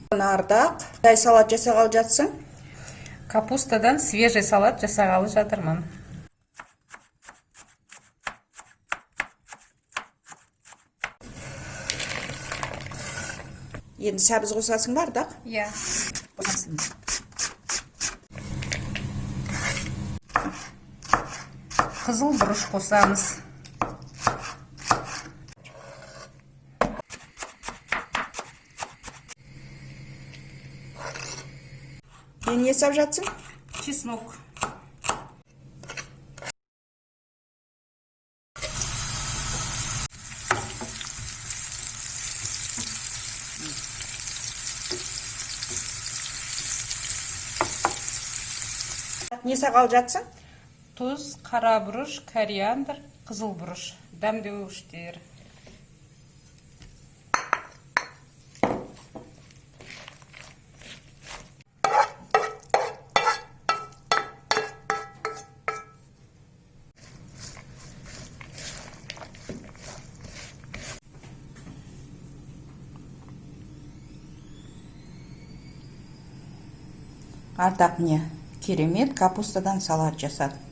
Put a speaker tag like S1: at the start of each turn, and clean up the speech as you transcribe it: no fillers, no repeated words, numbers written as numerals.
S1: Ардақ, қай салат жасағалы жатсың?
S2: Капустадан свежий салат жасағалы жатырмын.
S1: Енді сәбіз қосасың ба, Ардақ?
S2: Иә. Қызыл бұрыш қосамыз.
S1: Енді не сап жатсың?
S2: Чеснок.
S1: Не сағалы жатсың?
S2: Тұз, қара бұрыш, кориандр, қызыл бұрыш. Дәмдеуіштер.
S1: Ардақ не? Керемет капустадан салат жасады.